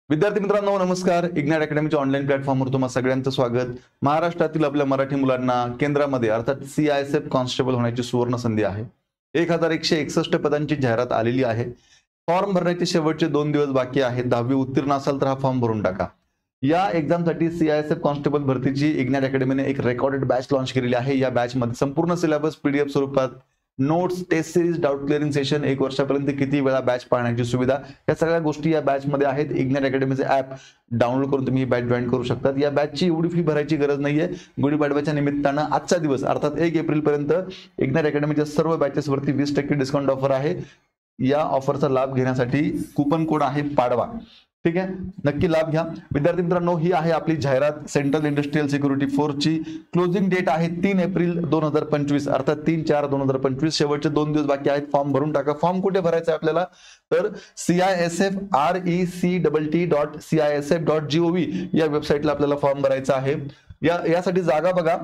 विद्यार्थी मित्रांनो नमस्कार. इग्नाइट अकॅडमीच्या ऑनलाईन प्लॅटफॉर्मवर तुम्हा सगळ्यांचं स्वागत. महाराष्ट्रातील आपल्या मराठी मुलांना केंद्रामध्ये अर्थात CISF कॉन्स्टेबल होण्याची सुवर्ण संधी आहे. 1161 पदांची जाहिरात आलेली आहे. फॉर्म भरण्याचे शेवटचे 2 दिवस बाकी आहेत. 10वी उत्तीर्ण असाल तर हा फॉर्म भरून टाका. या एक्झामसाठी CISF कॉन्स्टेबल भरतीची इग्नाइट अकॅडमीने एक रेकॉर्डेड बॅच लॉन्च केलेली आहे. या बॅच मध्ये संपूर्ण सिलेबस PDF स्वरूपात, notes, test series, doubt clearing session, 1 वर्षापर्यंत किती वेळा बॅच पाहण्याची सुविधा, या सगळ्या गोष्टी या बॅच मध्ये आहेत. इग्नाइट अकॅडमीचे ऍप डाउनलोड करून तुम्ही ही बॅच जॉईन करू शकतात. या बॅचची एवढी फी भरायची गरज नाहीये. गुढीपाडव्याच्या निमित्तानं आजचा दिवस अर्थात 1 एप्रिल पर्यंत इग्नाइट अकॅडमीच्या सर्व बॅचेस वरती 20% डिस्काउंट ऑफर आहे. या ऑफरचा लाभ घेण्यासाठी कूपन कोड आहे पाडवा. ठीक आहे, नक्की लाभ घ्या. विद्यार्थी मित्रांनो, ही आहे आपली जाहिरात. सेंट्रल इंडस्ट्रियल सिक्युरिटी फोर्सची क्लोजिंग डेट आहे 3 एप्रिल 2025 अर्थात 3/4/2025. शेवटचे 2 दिवस बाकी आहेत. फॉर्म भरून टाका. फॉर्म कुठे भरायचा आहे आपल्याला तर CISFREC.CISF.gov या वेबसाईटला आपल्याला फॉर्म भरायचा आहे. यासाठी जागा बघा,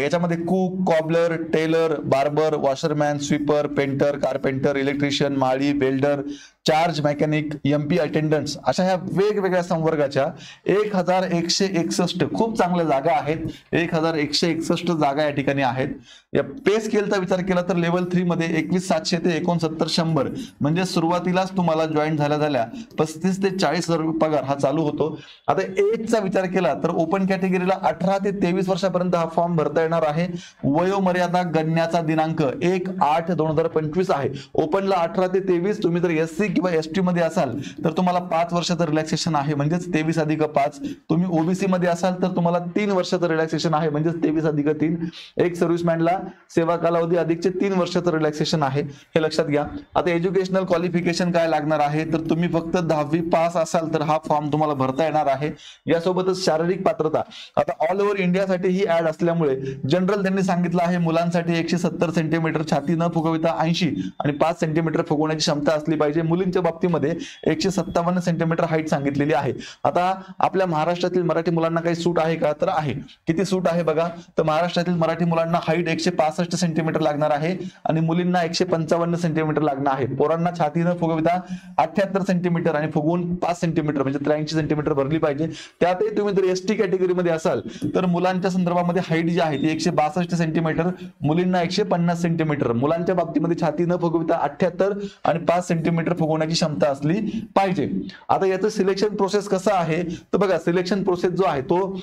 याच्यामध्ये cook, cobbler, tailor, barber, washerman, sweeper, painter, carpenter, electrician, माळी, welder, charge mechanic, MP attendants अशा ह्या वेगवेगळ्या संवर्गाच्या 1161 खूप चांगल्या जागा आहेत. 1161 जागा या ठिकाणी आहेत. या पे स्केलचा विचार केला तर लेवल 3 मध्ये 21,700 ते 69,100 म्हणजे सुरुवातीलाच तुम्हाला जॉईन झाल्या 35 ते 40,000 पगार हा चालू होतो. आता एजचा विचार केला तर ओपन कॅटेगरीला 18 ते 23 वर्षापर्यंत हा फॉर्म भरता येणार आहे. वयोमर्यादा गणण्याचा दिनांक 1/8/2025 आहे. ओपनला 18 ते 23, तुम्ही जर SC किंवा ST मध्ये असाल तर तुम्हाला 5 वर्षाचं रिलॅक्सेशन आहे म्हणजेच 23+5. तुम्ही OBC मध्ये असाल तर तुम्हाला 3 वर्षाचं रिलॅक्सेशन आहे म्हणजेच 23+3. एक सर्व्हिसमॅनला सेवा कालावधी अधिकचे 3 वर्षाचं रिलॅक्सेशन आहे, हे लक्षात घ्या. आता एज्युकेशनल क्वालिफिकेशन काय लागणार आहे तर तुम्ही फक्त 10वी पास असाल तर हा फॉर्म तुम्हाला भरता येणार आहे. यासोबतच शारीरिक पात्रता, आता ऑल ओव्हर इंडियासाठी ही ऍड असल्यामुळे जनरल त्यांनी सांगितलं आहे मुलांसाठी 170 सेंटीमीटर छाती न फुगविता 80 आणि 5 सेंटीमीटर फुगवण्याची क्षमता असली पाहिजे. मुलींच्या बाबतीमध्ये 157 सेंटीमीटर हाईट सांगितलेली आहे. आता आपल्या महाराष्ट्रातील मराठी मुलांना काही सूट आहे का तर आहे. किती सूट आहे बघा, तर महाराष्ट्रातील मराठी मुलांना हाईट 165 सेंटीमीटर लागणार आहे आणि मुलींना 155 सेंटीमीटर लागणार आहे. पोरांना छाती न फुगविता 78 सेंटीमीटर आणि फुगवून 5 सेंटीमीटर म्हणजे 83 सेंटीमीटर भरली पाहिजे. त्यातही तुम्ही जर ST कॅटेगरीमध्ये असाल तर मुलांच्या संदर्भामध्ये हाईट जी आहे ती 162 सेंटीमीटर, मुलींना 150 सेंटीमीटर. मुलांच्या बाबतीमध्ये छाती न फुगविता 78 आणि 5 सेंटीमीटर फुगवण्याची क्षमता असली पाहिजे. आता याचं सिलेक्शन प्रोसेस कसं आहे तर बघा, सिलेक्शन प्रोसेस जो आहे तो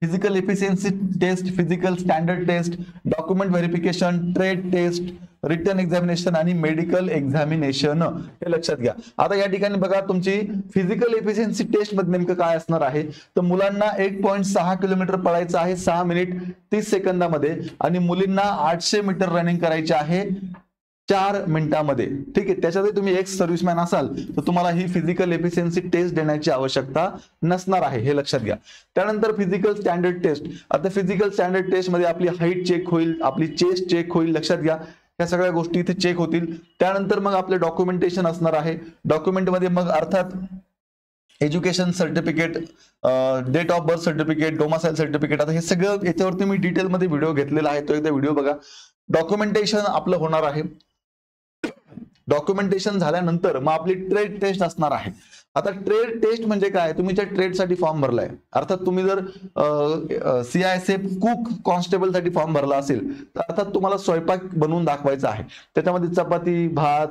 physical efficiency test, physical standard test, document verification, trade test, written examination आणि मेडिकल एक्झामिनेशन, हे लक्षात घ्या. आता या ठिकाणी बघा, तुमची फिजिकल एफिशियन्सी टेस्ट मध्ये नेमकं काय असणार आहे तर मुलांना 1.6 किलोमीटर पळायचं आहे 6 मिनिट 30 सेकंदामध्ये आणि मुलींना 800 मीटर रनिंग करायची आहे 4 मिनिटांमध्ये. ठीक आहे, त्याच्यातही तुम्ही एक्स सर्व्हिसमॅन असाल तर तुम्हाला ही फिजिकल एफिशियन्सी टेस्ट देण्याची आवश्यकता नसणार आहे, हे लक्षात घ्या. त्यानंतर फिजिकल स्टँडर्ड टेस्ट. आता फिजिकल स्टँडर्ड टेस्ट मध्ये आपली हाईट चेक होईल, आपली चेस्ट चेक होईल, लक्षात घ्या. या सगळ्या गोष्टी इथे चेक होतील. त्यानंतर मग आपले डॉक्युमेंटेशन असणार आहे. डॉक्युमेंटमध्ये मग अर्थात education certificate, date of birth certificate, domicile certificate, आता हे सगळं याच्यावरती मी डिटेलमध्ये व्हिडिओ घेतलेला आहे, तो एकदा व्हिडिओ बघा. डॉक्युमेंटेशन आपलं होणार आहे. डॉक्युमेंटेशन झाल्यानंतर मग आपली ट्रेड टेस्ट असणार आहे. आता ट्रेड टेस्ट म्हणजे काय, तुम्ही त्या ट्रेडसाठी फॉर्म भरलाय अर्थात तुम्ही जर CISF कुक कॉन्स्टेबल साठी फॉर्म भरला असेल तर अर्थात तुम्हाला स्वयंपाक बनवून दाखवायचा आहे. त्याच्यामध्ये चपाती, भात,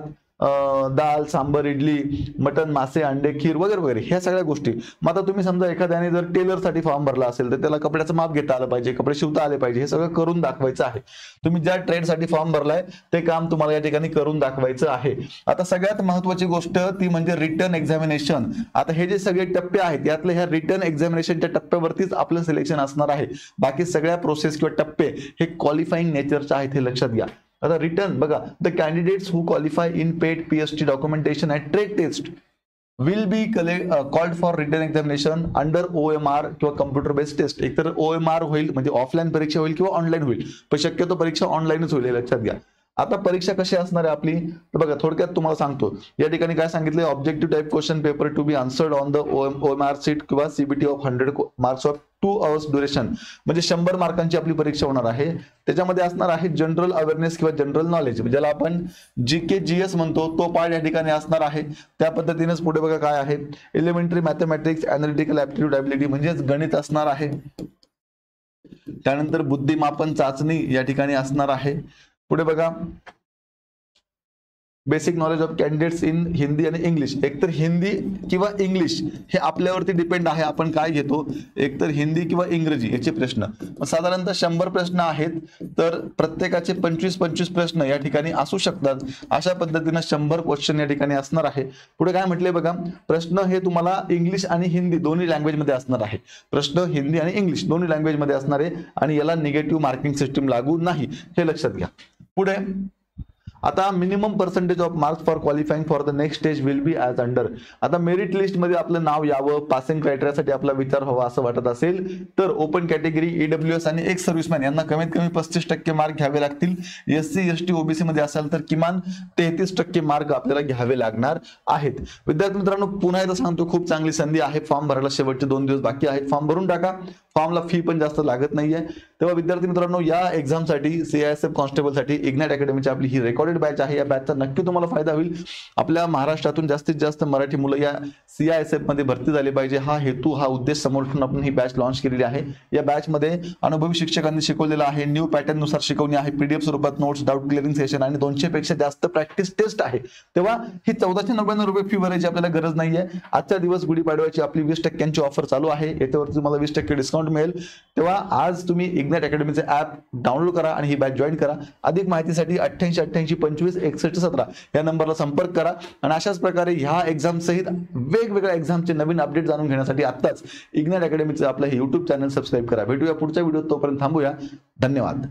दाल, सांबर, इडली, मटन, मासे, अंडे, खीर वगैरे वगैरे ह्या सगळ्या गोष्टी. मग आता तुम्ही समजा एखाद्याने जर टेलरसाठी फॉर्म भरला असेल तर त्याला कपड्याचं माप घेता आलं पाहिजे, कपडे शिवता आले पाहिजे, हे सगळं करून दाखवायचं आहे. तुम्ही ज्या ट्रेडसाठी फॉर्म भरलाय ते काम तुम्हाला या ठिकाणी करून दाखवायचं आहे. आता सगळ्यात महत्वाची गोष्ट ती म्हणजे रिटन एक्झामिनेशन. आता हे जे सगळे टप्पे आहेत यातले ह्या रिटन एक्झामिनेशनच्या टप्प्यावरतीच आपलं सिलेक्शन असणार आहे. बाकी सगळ्या प्रोसेस किंवा टप्पे हे क्वालिफाईंग नेचरचे आहेत, हे लक्षात घ्या. आता रिटर्न बघा, the candidates who qualify in PET PST documentation and trade test will be called for written examination under OMR किंवा कम्प्युटर बेस्ड टेस्ट. एकतर OMR होईल म्हणजे ऑफलाईन परीक्षा होईल किंवा ऑनलाईन होईल, पण शक्यतो परीक्षा ऑनलाईनच होईल, हे लक्षात घ्या. आता परीक्षा कशी असणार आहे आपली, तर बघा थोडक्यात तुम्हाला सांगतो. या ठिकाणी काय सांगितलंय, objective type question paper to be answered on the OMR sheet किंवा CBT of 100 marks of 2 hours duration, म्हणजे 100 मार्कांची आपली परीक्षा होणार आहे. त्याच्यामध्ये असणार आहे जनरल अवेअरनेस किंवा जनरल नॉलेज, ज्याला आपण GK GS म्हणतो, तो पार्ट या ठिकाणी असणार आहे. त्या पद्धतीनेच पुढे बघा काय आहे, elementary mathematics analytical aptitude ability म्हणजेच गणित असणार आहे. त्यानंतर बुद्धिमापन चाचणी या ठिकाणी असणार आहे. पुढे बघा basic knowledge of candidates in Hindi आणि इंग्लिश, एकतर हिंदी किंवा इंग्लिश हे आपल्यावरती डिपेंड आहे, आपण काय घेतो, एकतर हिंदी किंवा इंग्रजी याचे प्रश्न. साधारणतः 100 प्रश्न आहेत, तर प्रत्येकाचे 25-25 प्रश्न या ठिकाणी असू शकतात. अशा पद्धतीने 100 क्वेश्चन या ठिकाणी असणार आहे. पुढे काय म्हटले बघा, प्रश्न हे तुम्हाला इंग्लिश आणि हिंदी दोन्ही लँग्वेज मध्ये असणार आहे. प्रश्न हिंदी आणि इंग्लिश दोन्ही लँग्वेज मध्ये असणार आहे आणि याला निगेटिव्ह मार्किंग सिस्टीम लागू नाही, हे लक्षात घ्या. पुढे आता minimum percentage of marks for qualifying for the next stage will be as under. आता मेरिट लिस्ट मध्ये आपलं नाव यावं, पासिंग क्रायटेरियासाठी आपला विचार व्हावा असं वाटत असेल तर ओपन कॅटेगरी, EWS आणि एक्स सर्व्हिसमॅन यांना कमीत कमी 35% मार्क घ्यावे लागतील. SC ST OBC मध्ये असेल तर किमान 33% मार्क आपल्याला घ्यावे लागणार आहेत. विद्यार्थी मित्रांनो, पुन्हा एकदा सांगतो, खूप चांगली संधी आहे. फॉर्म भरायला शेवटचे 2 दिवस बाकी आहेत. फॉर्म भरून टाका, फॉर्मला फी पण जास्त लागत नाहीये. तेव्हा विद्यार्थी मित्रांनो, या एक्झामसाठी CISF कॉन्स्टेबलसाठी इग्नाइट अकॅडमीची आपली ही रेकॉर्डेड बॅच आहे. या बॅचचा नक्की तुम्हाला फायदा होईल. आपल्या महाराष्ट्रातून जास्तीत जास्त मराठी मुलं या CISF मध्ये भरती झाली पाहिजे, हा हेतू, हा उद्देश समोर ठेवून आपण ही बॅच लॉन्च केलेली आहे. या बॅच मध्ये अनुभवी शिक्षकांनी शिकवलेलं आहे, न्यू पॅटर्न नुसार शिकवणी आहे, PDF स्वरूपात नोट्स, डाऊट क्लिअरिंग सेशन आणि 200 पेक्षा जास्त प्रॅक्टिस टेस्ट आहे. तेव्हा ही 1499 रुपये फी भरायची आपल्याला गरज नाहीये. आजच्या दिवस गुढीपाडव्याची आपली 20% ऑफर चालू आहे, याच्यावरती तुम्हाला 20% डिस्काउंट मिळेल. तेव्हा आज तुम्ही इग्नाइट अकॅडमीचे ऍप डाउनलोड करा आणि ही बॅच जॉईन करा. अधिक माहितीसाठी 88 25 61 17 या नंबरला संपर्क करा. आणि अशाच प्रकारे ह्या एक्झाम सहित वेगवेगळ्या एक्झामचे नवीन अपडेट जाणून घेण्यासाठी आत्ताच इग्नाइट अकॅडमीचं आपलं हे YouTube चॅनल सबस्क्राईब करा. भेटूया पुढच्या व्हिडिओत, तोपर्यंत थांबूया. धन्यवाद.